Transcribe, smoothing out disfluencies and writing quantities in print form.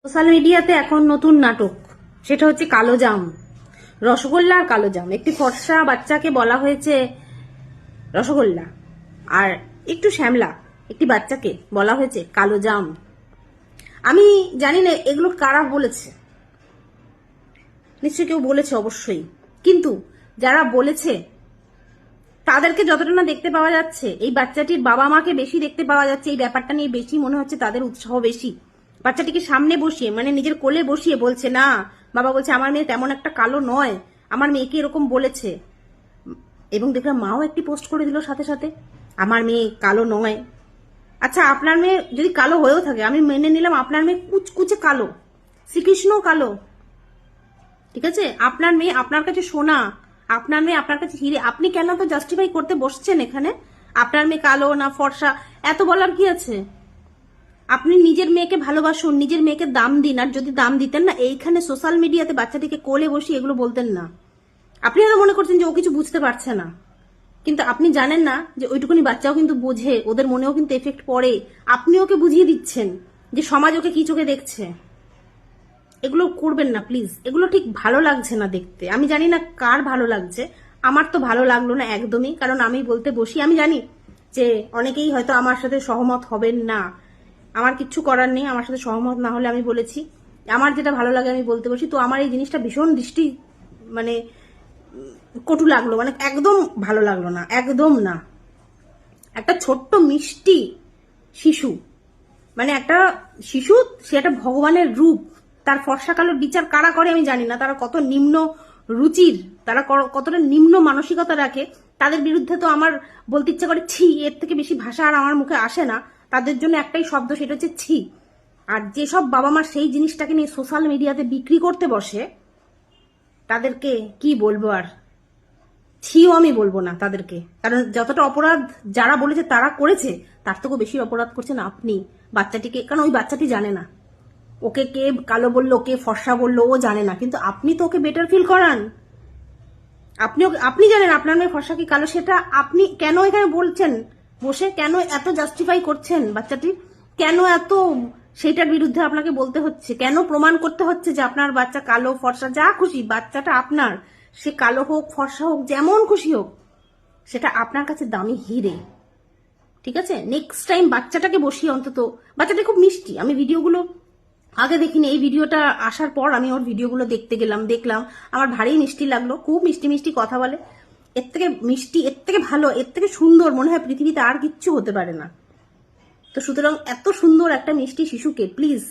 Social মিডিয়াতে এখন নতুন নাটক, সেটা হচ্ছে কালো জাম। রসগোল্লা আর কালো জাম। একটি ফর্সা বাচ্চাকে বলা হয়েছে রসগোল্লা, আর একটু শ্যামলা একটি বাচ্চাকে বলা হয়েছে কালো জাম। আমি জানি না এগুলো কারা বলেছে, নিশ্চয়ই কেউ বলেছে অবশ্যই, কিন্তু যারা বলেছে তাদেরকে যতটা না দেখতে পাওয়া যাচ্ছে, এই বাচ্চাটির বাবা মাকে বেশি দেখতে পাওয়া যাচ্ছে। এই ব্যাপারটা নিয়ে বেশি মনে হচ্ছে তাদের উৎসাহ বেশি। বাচ্চাটিকে সামনে বসিয়ে, মানে নিজের কোলে বসিয়ে বলছে, না বাবা বলছে আমার মেয়ে তেমন একটা কালো নয়, আমার মেয়েকে এরকম বলেছে। এবং দেখলাম মাও একটি পোস্ট করে দিল সাথে সাথে, আমার মেয়ে কালো নয়। আচ্ছা, আপনার মেয়ে যদি কালো হয়েও থাকে, আমি মেনে নিলাম আপনার মেয়ে কুচকুচে কালো, শ্রীকৃষ্ণ কালো, ঠিক আছে, আপনার মেয়ে আপনার কাছে সোনা, আপনার মেয়ে আপনার কাছে হিরে। আপনি কেন তো জাস্টিফাই করতে বসছেন এখানে? আপনার মেয়ে কালো না ফর্সা, এত বলার কি আছে? আপনি নিজের মেয়েকে ভালোবাসুন, নিজের মেয়েকে দাম দিন। আর যদি দাম দিতেন না, এইখানে সোশ্যাল মিডিয়াতে বাচ্চাটিকে কোলে বসিয়ে এগুলো বলতেন না। আপনি হয়তো মনে করছেন যে ও কিছু বুঝতে পারছে না, কিন্তু আপনি জানেন না যে ওইটুকুনি বাচ্চাও কিন্তু বোঝে, ওদের মনেও কিন্তু এফেক্ট পড়ে। আপনি ওকে বুঝিয়ে দিচ্ছেন যে সমাজ ওকে কি চোখে দেখছে। এগুলো করবেন না প্লিজ, এগুলো ঠিক ভালো লাগছে না দেখতে। আমি জানি না কার ভালো লাগছে, আমার তো ভালো লাগলো না একদমই। কারণ আমি বলতে বসি, আমি জানি যে অনেকেই হয়তো আমার সাথে সহমত হবেন না, আমার কিচ্ছু করার নেই, আমার সাথে সহমত না হলে আমি বলেছি আমার যেটা ভালো লাগে আমি বলতে বসি। তো আমার এই জিনিসটা ভীষণ দৃষ্টি মানে কটু লাগলো, মানে একদম ভালো লাগলো না, একদম না। একটা ছোট্ট মিষ্টি শিশু, মানে একটা শিশু, সে একটা ভগবানের রূপ, তার ফর্সা কালোর বিচার কারা করে আমি জানি না। তারা কত নিম্ন রুচির, তারা কতটা নিম্ন মানসিকতা রাখে, তাদের বিরুদ্ধে তো আমার বলতে ইচ্ছা করে ছি। এর থেকে বেশি ভাষা আর আমার মুখে আসে না। তাদের জন্য একটাই শব্দ, সেটা হচ্ছে ছি। আর যেসব বাবা মা সেই জিনিসটাকে নিয়ে সোশ্যাল মিডিয়াতে বিক্রি করতে বসে, তাদেরকে কি বলবো আর, ছিও আমি বলবো না তাদেরকে। কারণ যতটা অপরাধ যারা বলেছে তারা করেছে, তার থেকেও বেশি অপরাধ করছেন আপনি বাচ্চাটিকে। কারণ ওই বাচ্চাটি জানে না ওকে কে কালো বললো, কে ফর্সা বললো, ও জানে না, কিন্তু আপনি তো ওকে বেটার ফিল করান। আপনি জানেন আপনার মেয়ে ফর্সা কি কালো, সেটা আপনি কেন এখানে বলছেন বসে? কেন এত জাস্টিফাই করছেন বাচ্চাটি? কেন এত সেটার বিরুদ্ধে আপনাকে বলতে হচ্ছে? কেন প্রমাণ করতে হচ্ছে যে আপনার বাচ্চা কালো ফর্সা? যা খুশি, বাচ্চাটা আপনার, সে কালো হোক ফর্সা হোক যেমন খুশি হোক, সেটা আপনার কাছে দামি হিরে, ঠিক আছে? নেক্সট টাইম বাচ্চাটাকে বসিয়ে অন্তত, বাচ্চাটা খুব মিষ্টি, আমি ভিডিওগুলো আগে দেখিনি, এই ভিডিওটা আসার পর আমি ওর ভিডিওগুলো দেখতে গেলাম, দেখলাম, আমার ভারী মিষ্টি লাগলো। খুব মিষ্টি মিষ্টি কথা বলে, এর থেকে মিষ্টি, এর থেকে ভালো, এর থেকে সুন্দর মনে হয় পৃথিবীতে আর কিচ্ছু হতে পারে না। তো সুতরাং এত সুন্দর একটা মিষ্টি শিশুকে প্লিজ